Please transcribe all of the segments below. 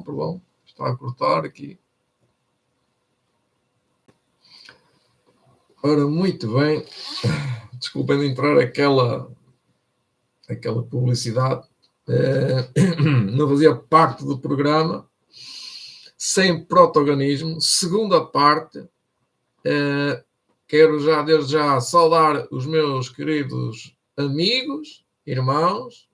perdão. Está a cortar aqui. Ora, muito bem. Desculpem de entrar aquela publicidade. Não fazia parte do programa. Sem protagonismo. Segunda parte. Quero já, desde já, saudar os meus queridos amigos, irmãos,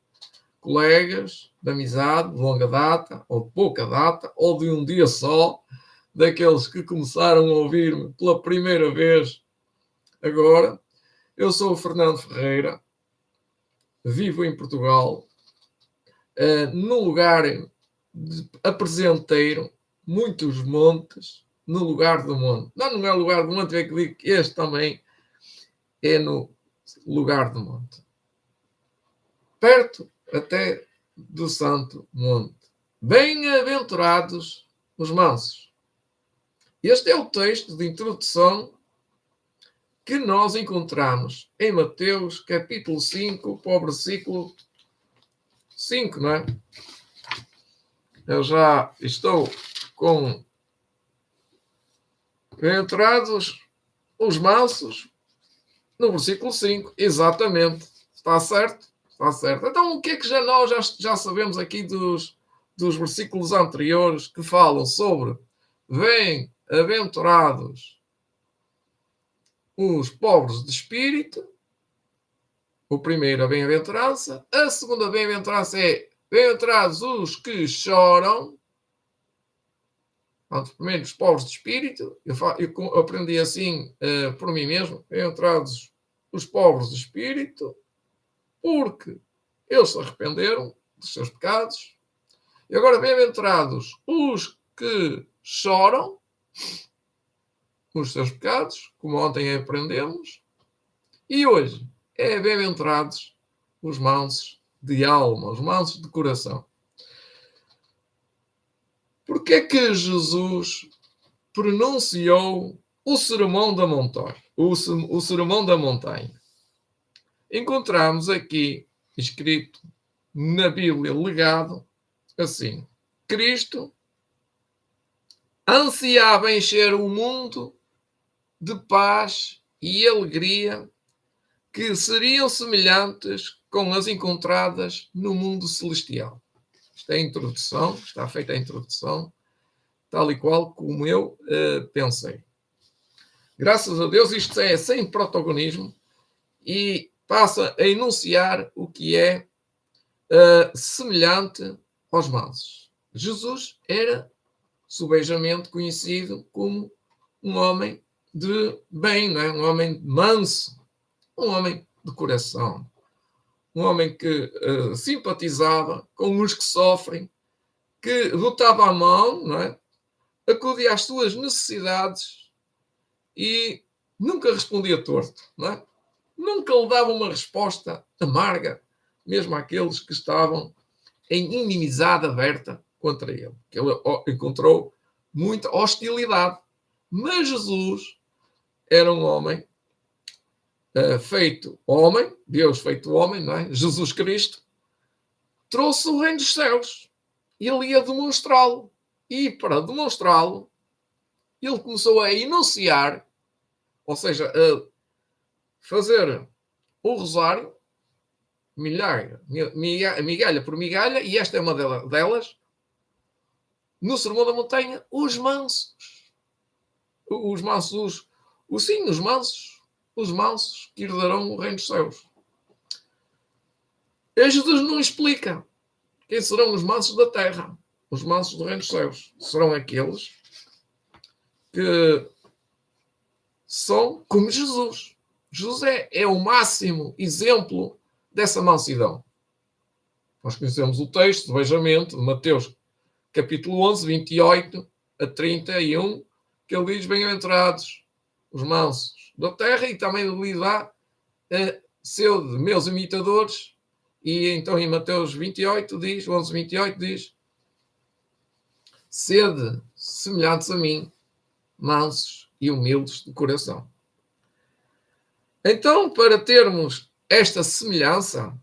colegas de amizade, de longa data, ou de pouca data, ou de um dia só, daqueles que começaram a ouvir-me pela primeira vez agora. Eu sou o Fernando Ferreira, vivo em Portugal, num lugar de apresenteiro, muitos montes, no lugar do monte. Não é lugar do monte, é que digo que este também é no lugar do monte. Perto até do Santo Monte. Bem-aventurados os mansos. Este é o texto de introdução que nós encontramos em Mateus, capítulo 5, para o versículo 5, não é? Eu já estou com bem-aventurados os mansos no versículo 5, exatamente. Está certo? Está certo. Então, o que é que nós já sabemos aqui dos versículos anteriores que falam sobre bem-aventurados os pobres de espírito? O primeiro, a bem-aventurança. A segunda bem-aventurança é bem-aventurados os que choram. Primeiro, os pobres de espírito. Eu aprendi assim por mim mesmo. Bem-aventurados os pobres de espírito, porque eles se arrependeram dos seus pecados. E agora, bem-aventurados os que choram os seus pecados, como ontem aprendemos. E hoje é bem-aventurados os mansos de alma, os mansos de coração. Porque é que Jesus pronunciou o Sermão da Montanha? O Sermão da Montanha. Encontramos aqui escrito na Bíblia, legado, assim: Cristo ansiava encher o mundo de paz e alegria que seriam semelhantes com as encontradas no mundo celestial. Esta é a introdução, está feita a introdução, tal e qual como eu pensei. Graças a Deus, isto é sem protagonismo e passa a enunciar o que é semelhante aos mansos. Jesus era subejamente conhecido como um homem de bem, não é? Um homem manso, um homem de coração, um homem que simpatizava com os que sofrem, que botava a mão, não é? Acudia às suas necessidades e nunca respondia torto, não é? Nunca lhe dava uma resposta amarga, mesmo àqueles que estavam em inimizade aberta contra ele, que ele encontrou muita hostilidade. Mas Jesus era um homem feito homem, Deus feito homem, não é? Jesus Cristo trouxe o reino dos céus e ele ia demonstrá-lo. E para demonstrá-lo, ele começou a enunciar, ou seja, a fazer o rosário, migalha por migalha, e esta é uma delas, no Sermão da Montanha, os mansos. Os mansos, os mansos que herdarão o reino dos céus. E Jesus não explica quem serão os mansos da terra. Os mansos do reino dos céus serão aqueles que são como Jesus. Jesus é o máximo exemplo dessa mansidão. Nós conhecemos o texto, beijamente, de Mateus capítulo 11, 28 a 31, que ele diz: bem-aventurados os mansos da terra, e também lhe dá seu de meus imitadores. E então em Mateus 28 diz, 11, 28 diz: sede semelhantes a mim, mansos e humildes de coração. Então, para termos esta semelhança,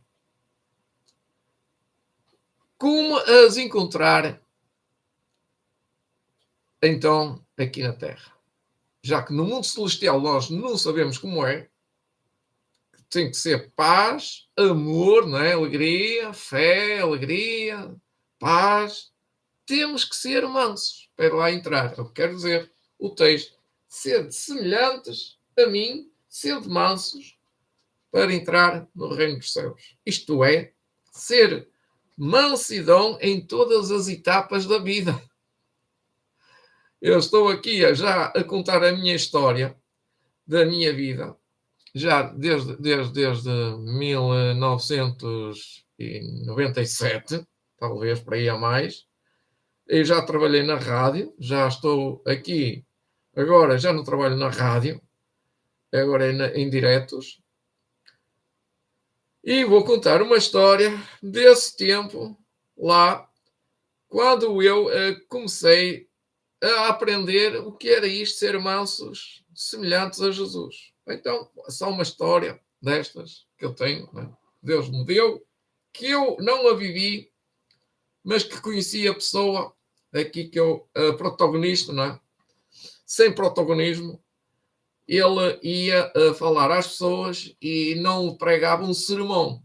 como as encontrar então aqui na Terra. Já que no mundo celestial nós não sabemos como é, tem que ser paz, amor, não é? Alegria, fé, alegria, paz. Temos que ser mansos para lá entrar. Eu quero dizer, o texto, sede semelhantes a mim, sede mansos para entrar no reino dos céus. Isto é, ser mansidão em todas as etapas da vida. Eu estou aqui já a contar a minha história da minha vida, já desde 1997, talvez para aí a mais. Eu já trabalhei na rádio, já estou aqui, agora já não trabalho na rádio, agora é em diretos. E vou contar uma história desse tempo, lá, quando eu comecei a aprender o que era isto, ser mansos, semelhantes a Jesus. Então, só uma história destas que eu tenho, né? Deus me deu, que eu não a vivi, mas que conheci a pessoa aqui que eu, protagonista, não é? Sem protagonismo, ele ia falar às pessoas e não pregava um sermão.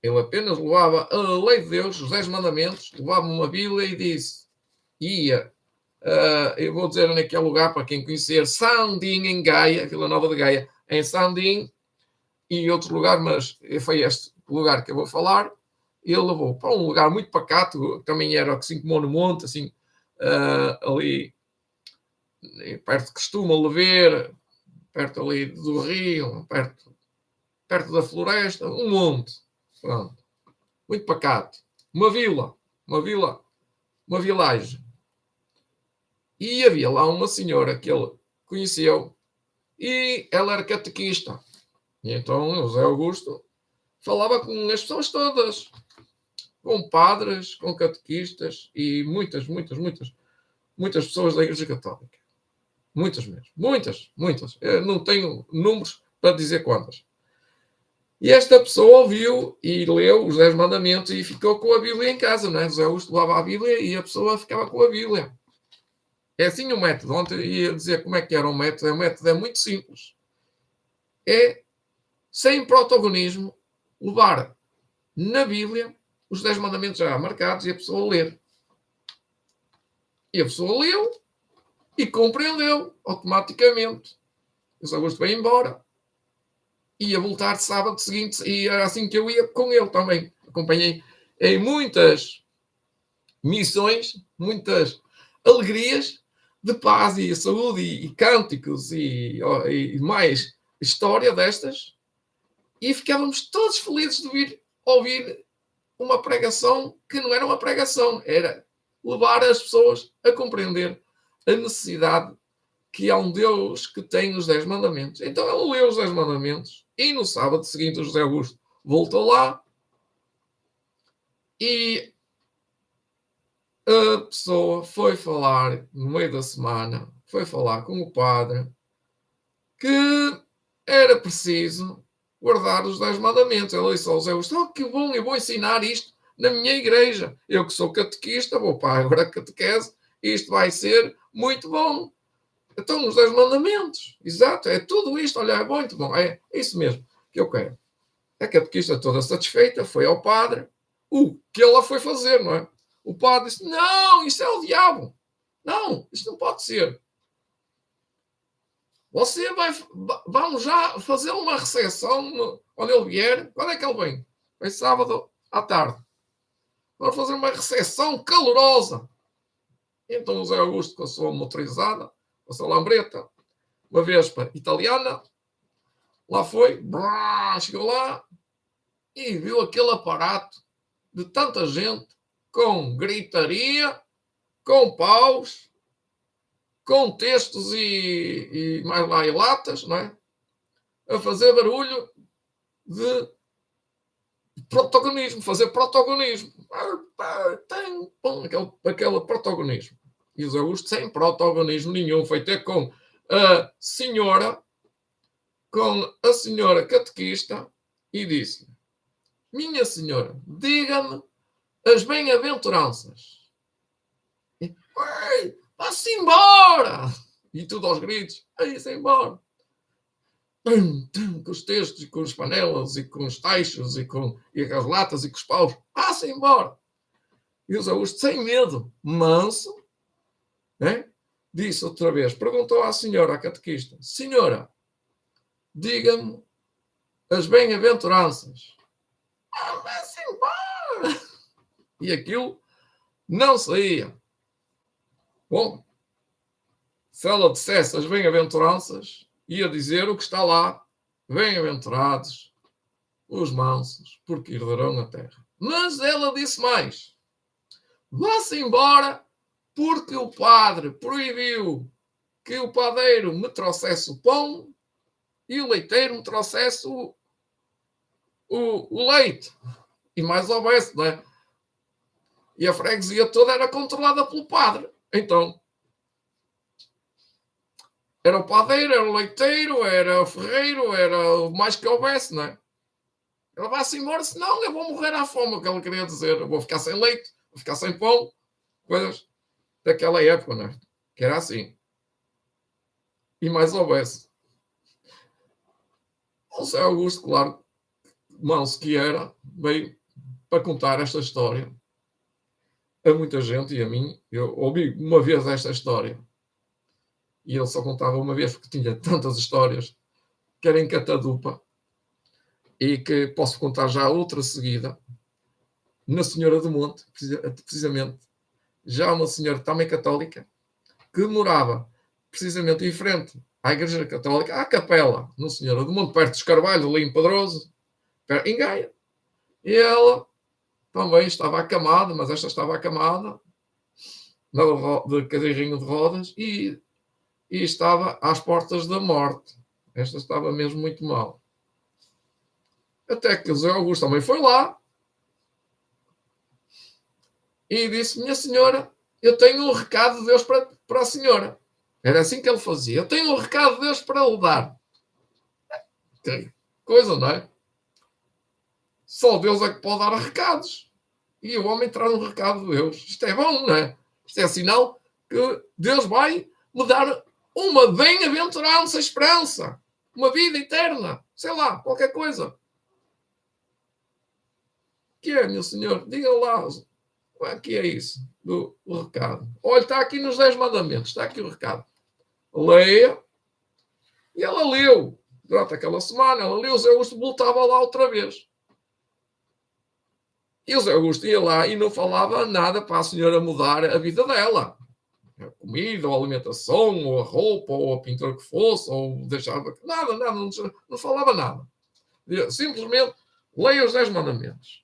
Ele apenas levava a lei de Deus, os 10 mandamentos, levava uma Bíblia e disse, ia, eu vou dizer naquele lugar para quem conhecer, Sandim em Gaia, Vila Nova de Gaia, em Sandim, e outro lugar, mas foi este lugar que eu vou falar. Ele levou para um lugar muito pacato, também era assim como no monte, assim, ali perto de Costuma Lever, perto ali do rio, perto da floresta, um monte, pronto, muito pacato. Uma vila, uma vilagem. E havia lá uma senhora que ele conheceu e ela era catequista. E então o José Augusto falava com as pessoas todas, com padres, com catequistas e muitas pessoas da Igreja Católica. Muitas mesmo. Muitas. Eu não tenho números para dizer quantas. E esta pessoa ouviu e leu os 10 mandamentos e ficou com a Bíblia em casa, não é? José Augusto levava a Bíblia e a pessoa ficava com a Bíblia. É assim o método. Ontem ia dizer como é que era o método. O método é muito simples. É, sem protagonismo, levar na Bíblia os 10 mandamentos já marcados e a pessoa ler. E a pessoa leu e compreendeu automaticamente. O José Augusto veio embora. Ia voltar sábado seguinte e era assim que eu ia com ele também. Acompanhei em muitas missões, muitas alegrias de paz e saúde e cânticos e mais história destas e ficávamos todos felizes de ouvir uma pregação que não era uma pregação, era levar as pessoas a compreender a necessidade que há um Deus que tem os 10 mandamentos. Então ele leu os 10 mandamentos e no sábado seguinte o José Augusto voltou lá e a pessoa foi falar no meio da semana, foi falar com o padre que era preciso guardar os 10 mandamentos. Ele disse ao José Augusto, oh, que bom, eu vou ensinar isto na minha igreja. Eu que sou catequista, vou para agora catequese, isto vai ser muito bom. Então, os 10 mandamentos. Exato, é tudo isto. Olha, é muito bom. É isso mesmo que eu quero. A catequista toda satisfeita foi ao padre. O que ela foi fazer, não é? O padre disse, não, isso é o diabo. Não, isto não pode ser. Você vamos já fazer uma recepção quando ele vier. Quando é que ele vem? Vem sábado à tarde. Vamos fazer uma recepção calorosa. Então, o José Augusto, com a sua motorizada, com a sua lambreta, uma Vespa italiana, lá foi, chegou lá e viu aquele aparato de tanta gente com gritaria, com paus, com textos e mais lá e latas, não é? A fazer barulho de protagonismo, fazer protagonismo. Tem aquele protagonismo. E o José Augusto sem protagonismo nenhum, foi ter com a senhora catequista e disse: minha senhora, diga-me as bem-aventuranças. vá-se embora! E tudo aos gritos, vai-se embora. Com os textos, e com as panelas, e com os tachos, e com as latas, e com os paus, vá-se embora. E os Augusto, sem medo, manso, né? Disse outra vez, perguntou à senhora, à catequista, senhora, diga-me as bem-aventuranças. Vá-se embora! E aquilo não saía. Bom, se ela dissesse as bem-aventuranças, ia dizer o que está lá, bem-aventurados os mansos, porque herdarão a terra. Mas ela disse mais, vá-se embora, porque o padre proibiu que o padeiro me trouxesse o pão e o leiteiro me trouxesse o leite. E mais houvesse, não é? E a freguesia toda era controlada pelo padre. Então, era o padeiro, era o leiteiro, era o ferreiro, era o mais que houvesse, não é? Ela vai-se embora, senão eu vou morrer à fome, o que ela queria dizer. Eu vou ficar sem leite, vou ficar sem pão, coisas daquela época, não é? Que era assim. E mais houvesse. O Zé Augusto, claro, manso que era, veio para contar esta história a muita gente e a mim. Eu ouvi uma vez esta história e ele só contava uma vez porque tinha tantas histórias que era em catadupa e que posso contar já outra seguida na Senhora do Monte, precisamente, já uma senhora também católica que morava precisamente em frente à Igreja Católica, à capela, no Senhora do Monte, perto dos Carvalhos, ali em Pedroso, em Gaia. E ela também estava acamada, mas esta estava acamada, de cadeirinho de rodas, e estava às portas da morte. Esta estava mesmo muito mal. Até que o Zé Augusto também foi lá e disse, minha senhora, eu tenho um recado de Deus para a senhora. Era assim que ele fazia. Eu tenho um recado de Deus para lhe dar. Que coisa, não é? Só Deus é que pode dar recados. E o homem traz um recado de Deus. Isto é bom, não é? Isto é sinal que Deus vai me dar uma bem-aventurança, esperança, uma vida eterna, sei lá, qualquer coisa. O que é, meu senhor? Diga lá, o que é isso do recado? Olha, está aqui nos 10 mandamentos, está aqui o recado. Leia. E ela leu. Durante aquela semana, ela leu, o Zé Augusto voltava lá outra vez. E o Zé Augusto ia lá e não falava nada para a senhora mudar a vida dela. A comida, ou a alimentação, ou a roupa, ou a pintura que fosse, ou deixar... Nada, não falava nada. Simplesmente leia os 10 mandamentos.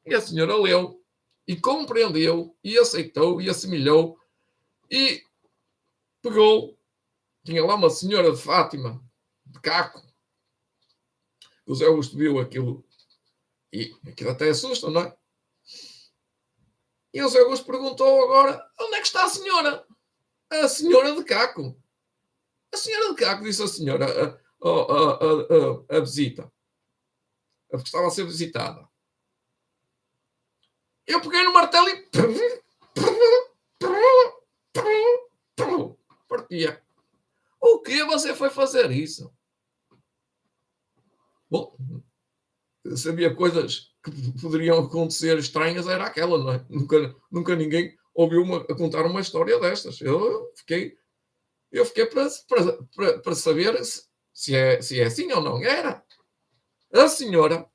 E a senhora leu, e compreendeu, e aceitou, e assimilou, e pegou. Tinha lá uma senhora de Fátima, de Caco. O Zé Augusto viu aquilo, e aquilo até assusta, não é? E o Zé Augusto perguntou agora, onde é que está a senhora? A senhora de Caco. A senhora de Caco, disse a senhora, a visita. A que estava a ser visitada. Eu peguei no martelo e... partia. O que você foi fazer isso? Bom, sabia coisas que poderiam acontecer estranhas, era aquela, não é? Nunca ninguém ouviu a contar uma história destas. Eu fiquei para saber se é assim ou não. Era. A senhora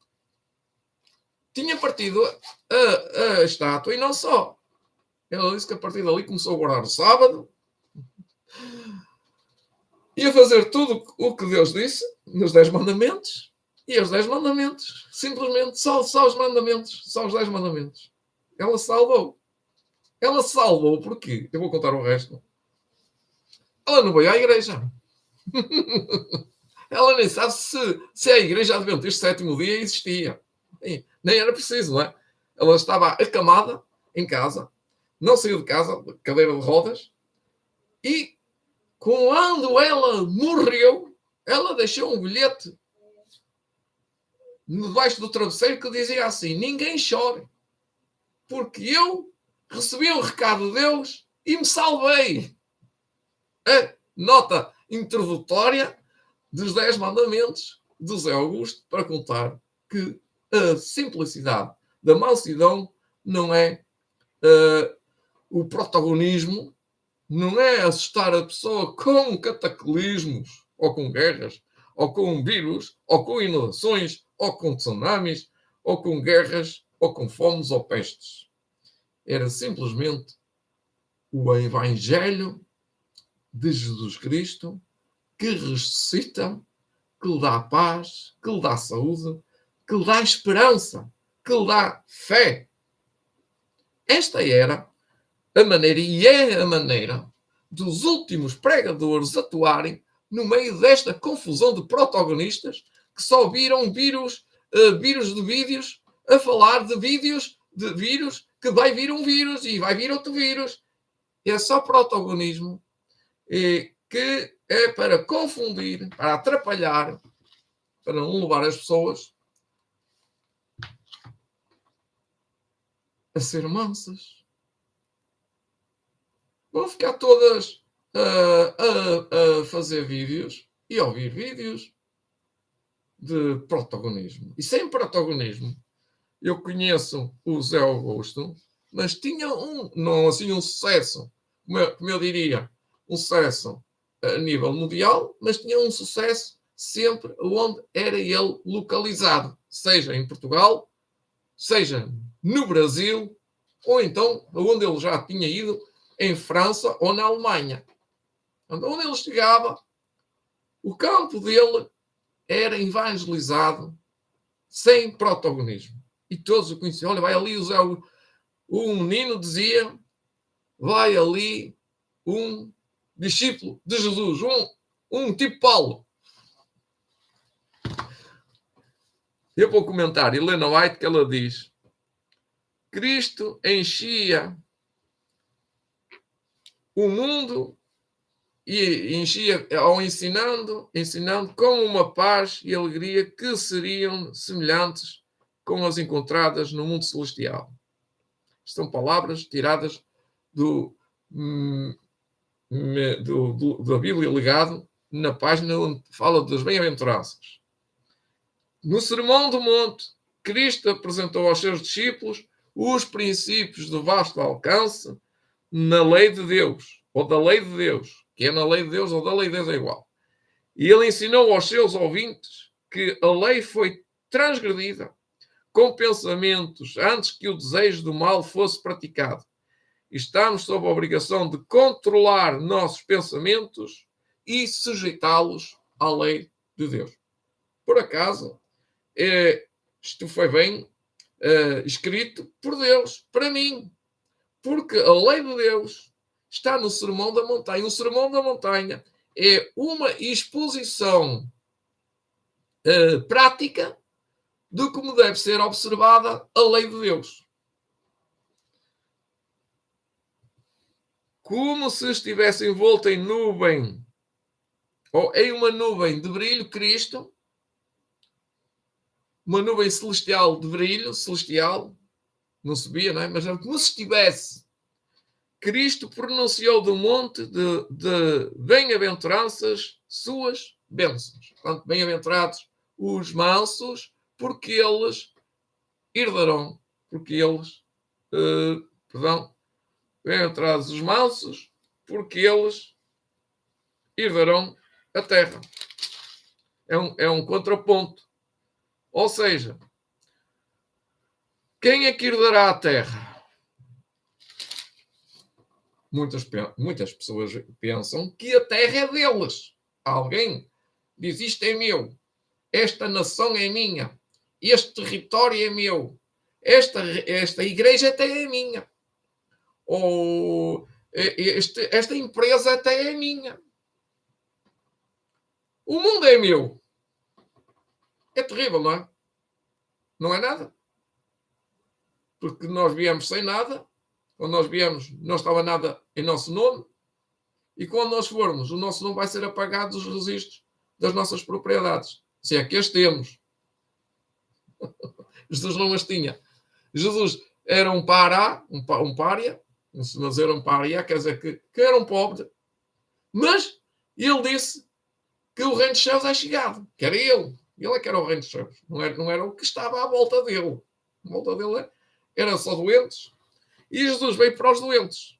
tinha partido a estátua e não só. Ela disse que a partir dali começou a guardar o sábado, ia fazer tudo o que Deus disse nos 10 mandamentos, e os 10 mandamentos, simplesmente só os mandamentos, só os 10 mandamentos. Ela salvou. Ela salvou porque, eu vou contar o resto, ela não veio à igreja. Ela nem sabe se a igreja adventista sétimo dia existia. Nem era preciso, não é? Ela estava acamada em casa, não saiu de casa, cadeira de rodas, e quando ela morreu, ela deixou um bilhete debaixo do travesseiro que dizia assim, ninguém chore, porque eu recebi um recado de Deus e me salvei. A nota introdutória dos 10 mandamentos do Zé Augusto para contar que a simplicidade da mansidão não é o protagonismo, não é assustar a pessoa com cataclismos, ou com guerras, ou com vírus, ou com inundações, ou com tsunamis, ou com guerras, ou com fomes ou pestes. Era simplesmente o Evangelho de Jesus Cristo que ressuscita, que lhe dá paz, que lhe dá saúde, que lhe dá esperança, que lhe dá fé. Esta era a maneira, e é a maneira, dos últimos pregadores atuarem no meio desta confusão de protagonistas que só viram vírus de vídeos a falar de vídeos de vírus, que vai vir um vírus e vai vir outro vírus. É só protagonismo que é para confundir, para atrapalhar, para não levar as pessoas a ser mansas. Vão ficar todas a fazer vídeos e a ouvir vídeos de protagonismo. E sem protagonismo, eu conheço o Zé Augusto, mas tinha não assim um sucesso, como eu diria, um sucesso a nível mundial, mas tinha um sucesso sempre onde era ele localizado, seja em Portugal, seja no Brasil, ou então onde ele já tinha ido, em França ou na Alemanha. Onde ele chegava, o campo dele era evangelizado sem protagonismo. E todos o conheciam. Olha, vai ali o menino dizia, vai ali um discípulo de Jesus, um tipo Paulo. Eu vou comentar Helena White, que ela diz: Cristo enchia o mundo e enchia ao ensinando com uma paz e alegria que seriam semelhantes com as encontradas no mundo celestial. São palavras tiradas da Bíblia Legado, na página onde fala das bem-aventuranças. No Sermão do Monte, Cristo apresentou aos seus discípulos os princípios de vasto alcance na lei de Deus, ou da lei de Deus, que é na lei de Deus ou da lei de Deus é igual. E ele ensinou aos seus ouvintes que a lei foi transgredida com pensamentos antes que o desejo do mal fosse praticado. Estamos sob a obrigação de controlar nossos pensamentos e sujeitá-los à lei de Deus. Por acaso, isto foi bem escrito por Deus, para mim, porque a lei de Deus está no Sermão da Montanha. O Sermão da Montanha é uma exposição prática de como deve ser observada a lei de Deus. Como se estivesse envolto em nuvem, ou em uma nuvem de brilho, Cristo, uma nuvem celestial de brilho, celestial, não subia, não é? Mas como se estivesse, Cristo pronunciou do monte de bem-aventuranças suas bênçãos. Portanto, bem-aventurados os mansos, porque eles herdarão, bem-aventurados os mansos, porque eles herdarão a terra. É um contraponto. Ou seja, quem é que herdará a terra? Muitas pessoas pensam que a terra é deles. Alguém diz, isto é meu, esta nação é minha, este território é meu, esta igreja até é minha, ou esta empresa até é minha. O mundo é meu. É terrível, não é? Não é nada. Porque nós viemos sem nada, quando nós viemos não estava nada em nosso nome, e quando nós formos, o nosso nome vai ser apagado dos registros das nossas propriedades. Se é que as temos. Jesus não as tinha. Jesus era um pária, Se nasceram para Ariá, quer dizer que eram pobres. Mas ele disse que o reino dos céus é chegado, que era ele. Ele é que era o reino dos céus. Não era o que estava à volta dele. À volta dele era só doentes. E Jesus veio para os doentes.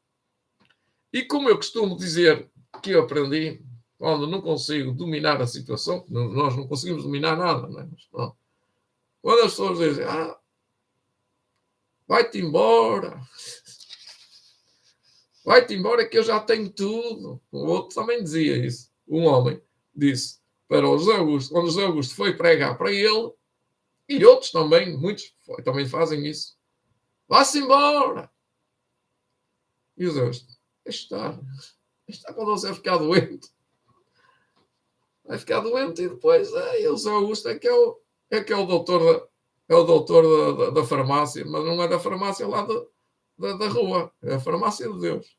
E como eu costumo dizer, que eu aprendi, quando não consigo dominar a situação, nós não conseguimos dominar nada, não é? Não. Quando as pessoas dizem, vai-te embora, vai-te embora que eu já tenho tudo. O outro também dizia isso. Um homem disse para o José Augusto, quando o José Augusto foi pregar para ele, e outros também, muitos também fazem isso, vá-se embora. E o José Augusto, está quando você ficar doente. Vai ficar doente e depois o José Augusto é que é o doutor da farmácia, mas não é da farmácia lá da rua, é a farmácia de Deus.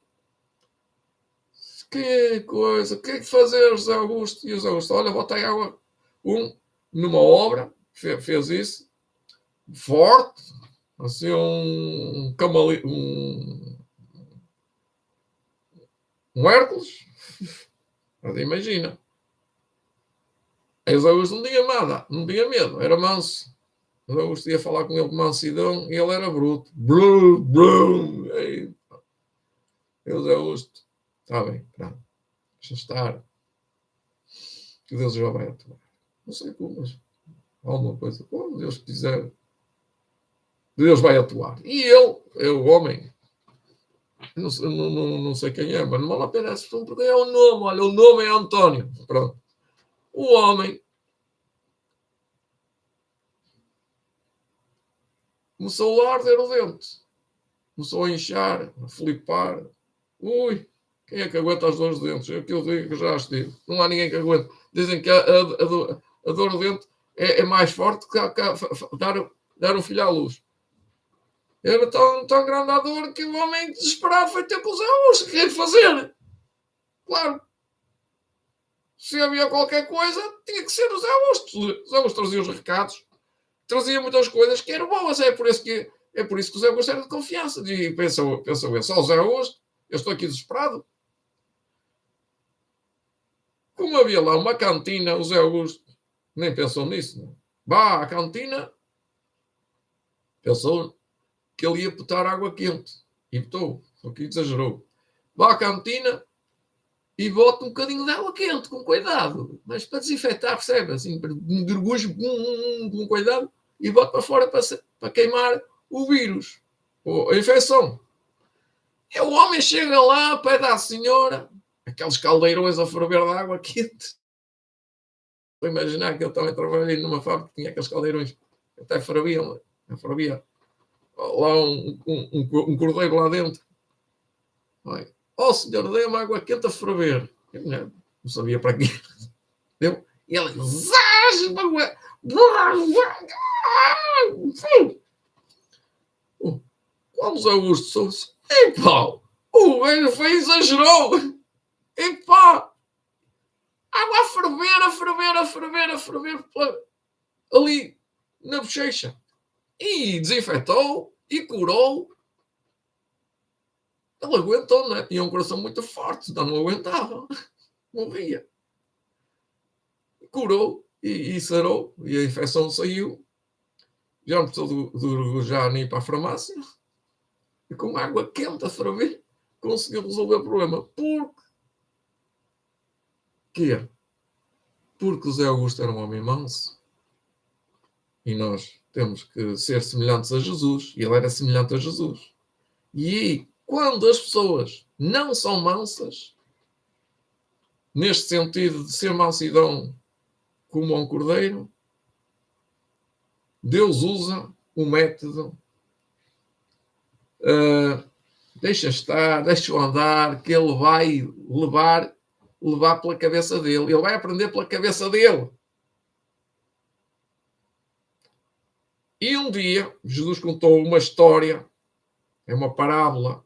Que coisa, o que é que fazer, José Augusto? E o José Augusto, olha, botei água. Numa obra, fez isso, forte, assim, um Hércules. Mas imagina. Aí o José Augusto não tinha nada, não tinha medo, era manso. O José Augusto ia falar com ele com mansidão e ele era bruto. Brum, brum. Aí, o José Augusto, está bem, pronto, deixa estar, que Deus já vai atuar. Não sei como, mas alguma coisa, como Deus quiser, Deus vai atuar. E ele, é o homem, não sei quem é, mas não vale a pena esse filme, porque é o nome, olha, o nome é António. Pronto. O homem começou a arder o dente, começou a inchar, a flipar. Ui, quem é que aguenta as dores de dentes? É o que eu digo que já estive. Não há ninguém que aguente. Dizem que a dor de dente é mais forte que dar um filho à luz. Era tão grande a dor que o homem desesperado foi ter com os avós. O que é de fazer? Claro. Se havia qualquer coisa, tinha que ser os avós. Os avós traziam os recados, traziam muitas coisas que eram boas. É por isso que o Zé Augusto era de confiança. E pensou eu, só o Zé Augusto, eu estou aqui desesperado. Como havia lá uma cantina, o Zé Augusto nem pensou nisso. Não? Vá à cantina, pensou que ele ia botar água quente. E botou, só que exagerou. Vá à cantina e bota um bocadinho de água quente, com cuidado. Mas para desinfetar, percebe? Assim, um gargujo, com cuidado, e bota para fora para queimar o vírus, ou a infecção. E o homem chega lá, pede à senhora, aqueles caldeirões a ferver de água quente. Estou a imaginar que eu também trabalhei numa fábrica que tinha aqueles caldeirões, até fervia lá um cordeiro lá dentro. Senhor, dê-me água quente a ferver. Eu não sabia para quê. Deu? E ela, quando os Augusto soube-se, epá, o velho foi exagerou. Epá, água a ferver, a ferver, a ferver, a ferver ali na bochecha. E desinfetou e curou. Ele aguentou, não é? Tinha um coração muito forte, senão não aguentava. Morria. Curou e sarou. E a infecção saiu. Já não precisou já nem ir para a farmácia. E com água quente a ferver, conseguiu resolver o problema. Por quê? Porque o Zé Augusto era um homem manso. E nós temos que ser semelhantes a Jesus. E ele era semelhante a Jesus. E quando as pessoas não são mansas, neste sentido de ser mansidão como um cordeiro, Deus usa o método deixa estar, deixa-o andar, que ele vai levar pela cabeça dele. Ele vai aprender pela cabeça dele. E um dia, Jesus contou uma história, é uma parábola,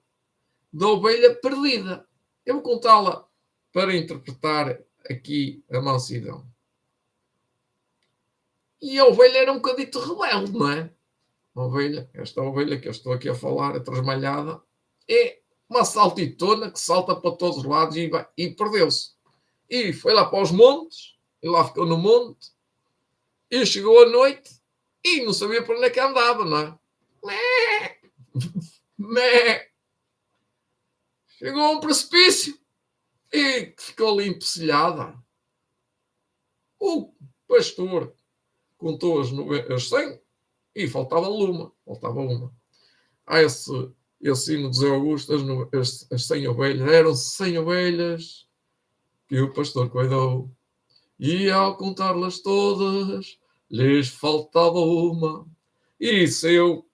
da ovelha perdida. Eu vou contá-la para interpretar aqui a mansidão. E a ovelha era um bocadito rebelde, não é? Esta ovelha que eu estou aqui a falar, a trasmalhada, é uma saltitona que salta para todos os lados e perdeu-se. E foi lá para os montes, e lá ficou no monte, e chegou à noite e não sabia para onde é que andava, não é? Mé! Mé! Chegou a um precipício e ficou ali empecilhada. O pastor contou as 100 e faltava uma. Esse hino de Zé Augusto, as 100 ovelhas, eram 100 ovelhas que o pastor cuidou. E ao contá-las todas, lhes faltava uma. E saiu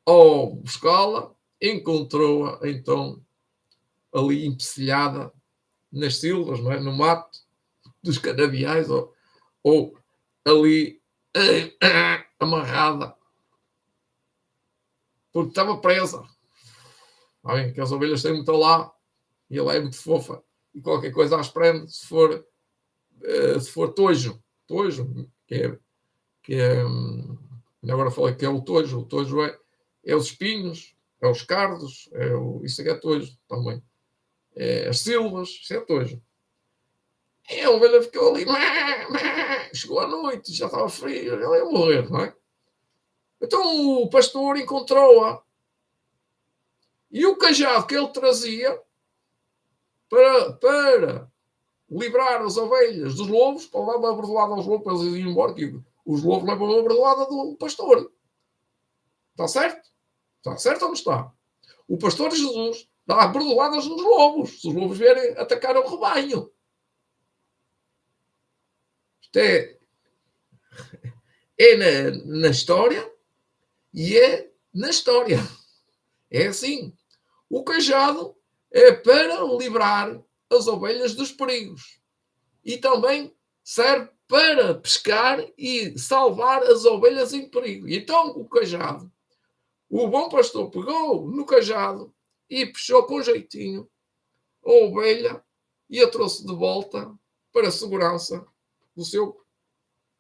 ao buscá-la, encontrou-a então ali empecilhada nas silvas, não é? No mato dos canaviais, ou ali amarrada, porque estava presa. Bem, que as ovelhas têm muito lá e ela é muito fofa e qualquer coisa as prende se for tojo, que é agora falei que é o tojo é os espinhos, é os cardos, isso aqui é tojo também, é as silvas, isso é tojo. E a ovelha ficou ali, chegou à noite, já estava frio, ela ia morrer, não é? Então o pastor encontrou-a e o cajado que ele trazia para livrar as ovelhas dos lobos, para levar uma bordoada aos lobos, para eles irem embora, que os lobos levam uma bordoada do pastor. Está certo? Está certo ou não está? O pastor Jesus dá bordoadas nos lobos, se os lobos vierem atacar o rebanho. Isto é na história e é na história. É assim. O cajado é para livrar as ovelhas dos perigos. E também serve para pescar e salvar as ovelhas em perigo. E então o cajado, o bom pastor pegou no cajado e puxou com jeitinho a ovelha e a trouxe de volta para a segurança do seu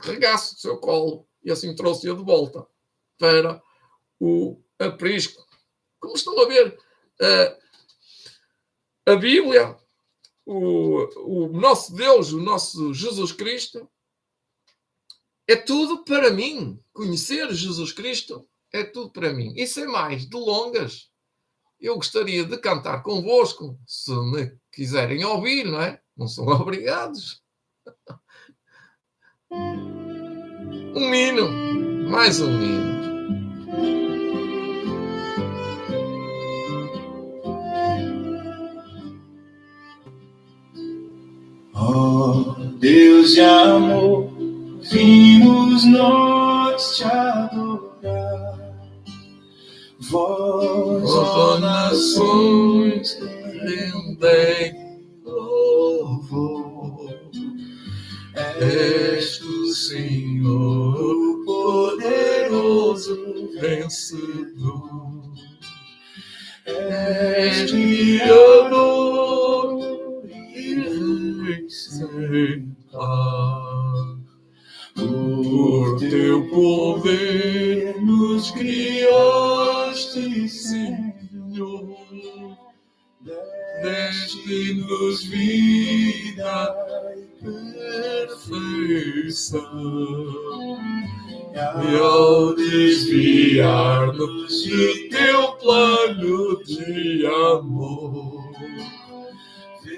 regaço, do seu colo. E assim trouxe-a de volta para o aprisco. Como estão a ver, a Bíblia, o nosso Deus, o nosso Jesus Cristo, é tudo para mim. Conhecer Jesus Cristo é tudo para mim. E sem mais delongas, eu gostaria de cantar convosco, se me quiserem ouvir, não é? Não são obrigados. Um hino, mais um hino. Oh, Deus de amor, vimos nós te adorar. Vós, ó nações, rendei louvor. És tu, Senhor, poderoso vencedor. És Criador e Rei sem par. Por teu poder nos criaste, Senhor. Deste-nos vida e perfeição. E ao desviar-nos de teu plano de amor,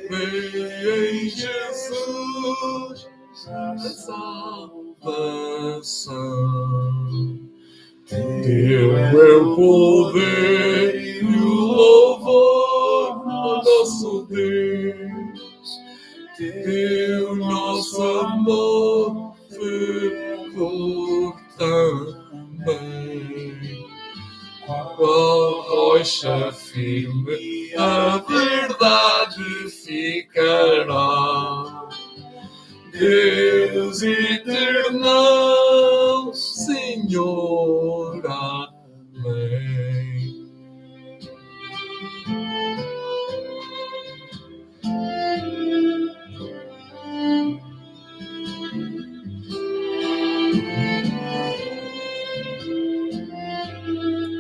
veio em Jesus a salvação. Teu é o poder e o louvor, nosso Deus. Teu nosso amor fervor também. Qual rocha firme a verdade ficará. Deus eterno, Senhor, amém.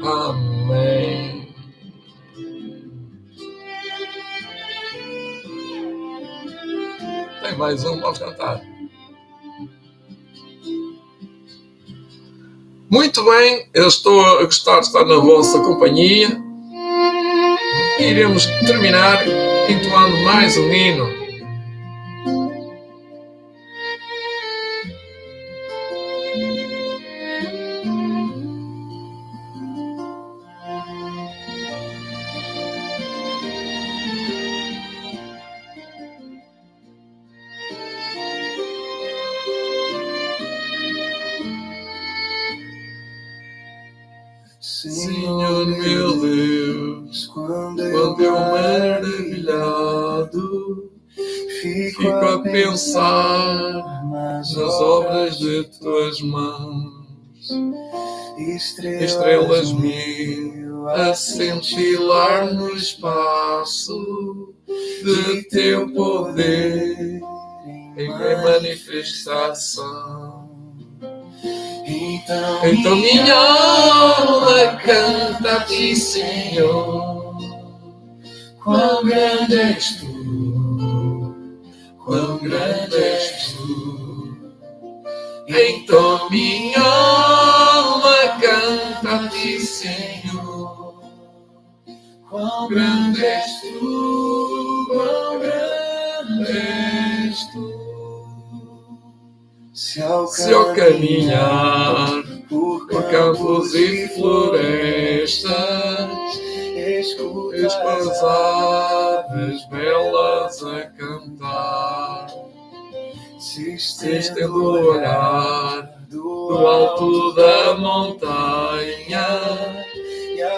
Amém. Tem mais um, vamos cantar. Muito bem, eu estou a gostar de estar na vossa companhia. Iremos terminar entoando mais um hino. Senhor meu Deus, quando eu maravilhado fico a pensar nas obras de tuas mãos, estrelas mil a cintilar no espaço de teu poder em manifestação. Então minha alma canta a ti, Senhor. Quão grande és tu, quão grande és tu. Então minha alma canta a ti, Senhor. Quão grande és tu, quão grande és tu. Se ao caminhar por campos e florestas, escuto as aves belas a cantar, se estendo o olhar do alto da montanha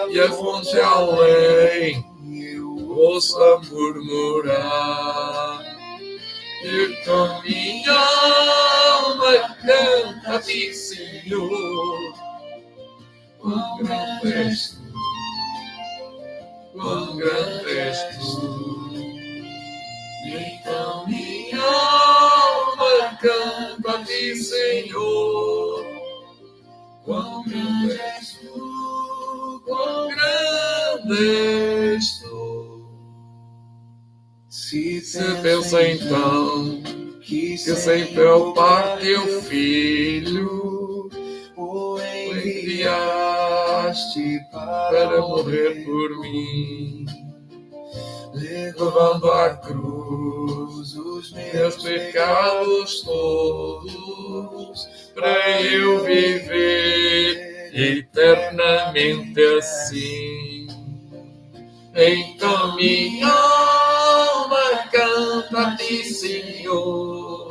e a fonte além, eu ouço a murmurar. Então minha alma canta a ti, Senhor. Quão grande és tu, quão grande és tu. Então minha alma canta a ti, Senhor. Quão grande és tu, quão grande és tu. Se pensa então que sem preocupar teu filho o enviaste para morrer por mim, levando à cruz os meus pecados todos, para eu viver eternamente assim. Então minha alma canta a ti, Senhor.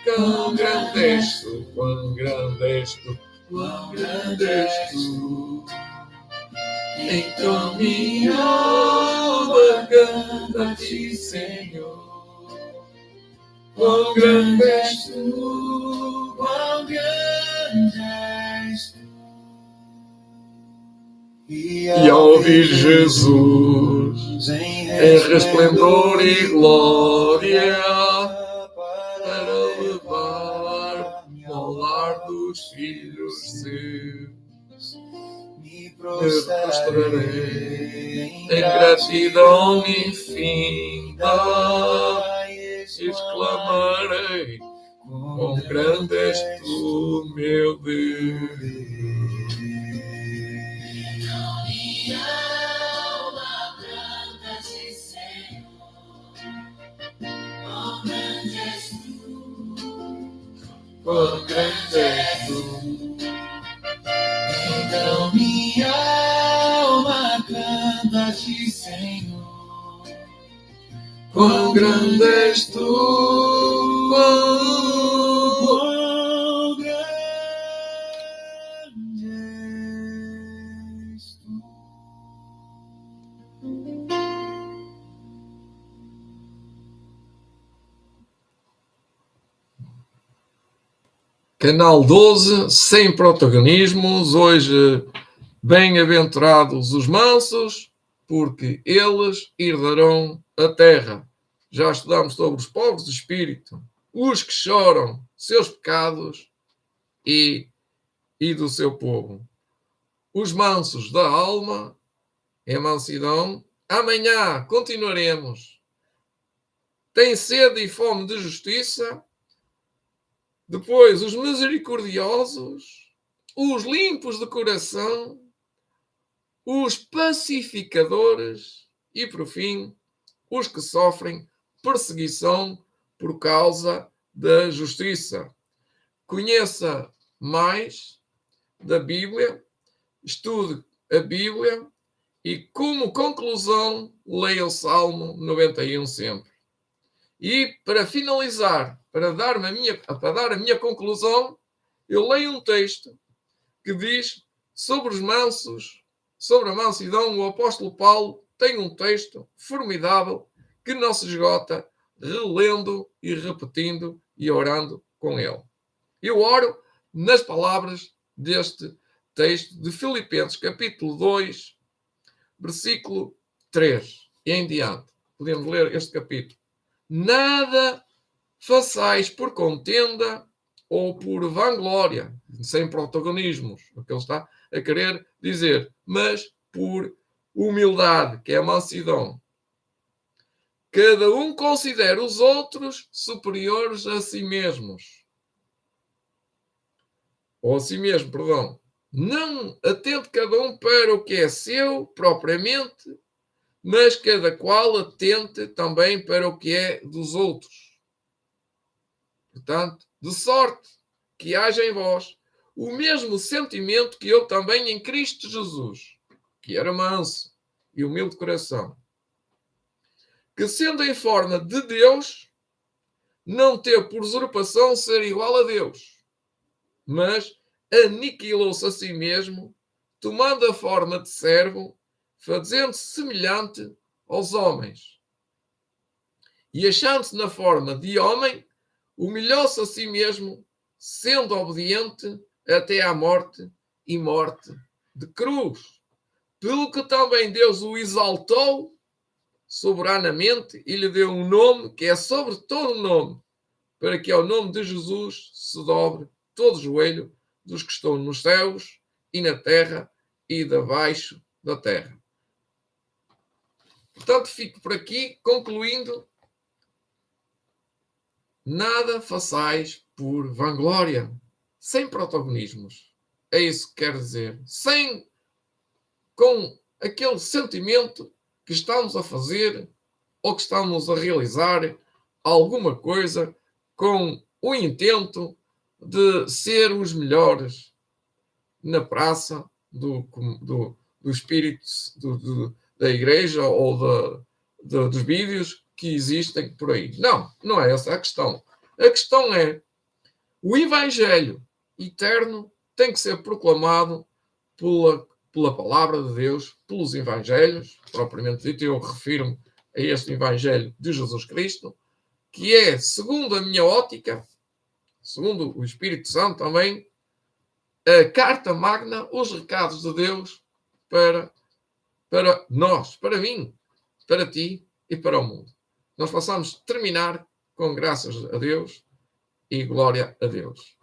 Quão grande és tu, quão grande és tu, quão grande és tu. Então minha alma canta a ti, Senhor. Quão grande és tu, quão grande és tu. E ao ouvir Jesus em resplendor e glória para levar-me ao lar dos filhos seus, me prostrarei em gratidão infinita e exclamarei: quão grande és tu, meu Deus. Quão grande és tu. Então minha alma canta a ti, Senhor. Quão grande és tu, quão grande és tu. Canal 12, sem protagonismos. Hoje, bem-aventurados os mansos, porque eles herdarão a terra. Já estudamos sobre os pobres de espírito, os que choram seus pecados e do seu povo. Os mansos da alma, em mansidão. Amanhã continuaremos. têm sede e fome de justiça. Depois, os misericordiosos, os limpos de coração, os pacificadores e, por fim, os que sofrem perseguição por causa da justiça. Conheça mais da Bíblia, estude a Bíblia e, como conclusão, leia o Salmo 91 sempre. E, para finalizar, para dar a minha conclusão, eu leio um texto que diz sobre os mansos, sobre a mansidão. O apóstolo Paulo tem um texto formidável que não se esgota, relendo e repetindo e orando com ele. Eu oro nas palavras deste texto de Filipenses, capítulo 2, versículo 3 e em diante. Podemos ler este capítulo. Nada façais por contenda ou por vanglória, sem protagonismos, o que ele está a querer dizer, mas por humildade, que é a mansidão. Cada um considera os outros superiores a si mesmos. Ou a si mesmo, perdão. Não atente cada um para o que é seu, propriamente, mas cada qual atente também para o que é dos outros. Portanto, de sorte que haja em vós o mesmo sentimento que eu também em Cristo Jesus, que era manso e humilde de coração, que sendo em forma de Deus, não teve por usurpação ser igual a Deus, mas aniquilou-se a si mesmo, tomando a forma de servo, fazendo-se semelhante aos homens. E achando-se na forma de homem, humilhou-se a si mesmo, sendo obediente até à morte e morte de cruz. Pelo que também Deus o exaltou soberanamente e lhe deu um nome que é sobre todo nome, para que ao nome de Jesus se dobre todo o joelho dos que estão nos céus e na terra e debaixo da terra. Portanto, fico por aqui, concluindo: nada façais por vanglória, sem protagonismos. É isso que quer dizer. Com aquele sentimento que estamos a fazer ou que estamos a realizar alguma coisa com o intento de ser os melhores na praça do espírito da igreja ou dos vídeos que existem por aí. Não, não é essa a questão. A questão é: o Evangelho eterno tem que ser proclamado pela palavra de Deus, pelos Evangelhos, propriamente dito. Eu refiro-me a este Evangelho de Jesus Cristo, que é, segundo a minha ótica, segundo o Espírito Santo também, a carta magna, os recados de Deus para nós, para mim, para ti e para o mundo. Nós possamos terminar com graças a Deus e glória a Deus.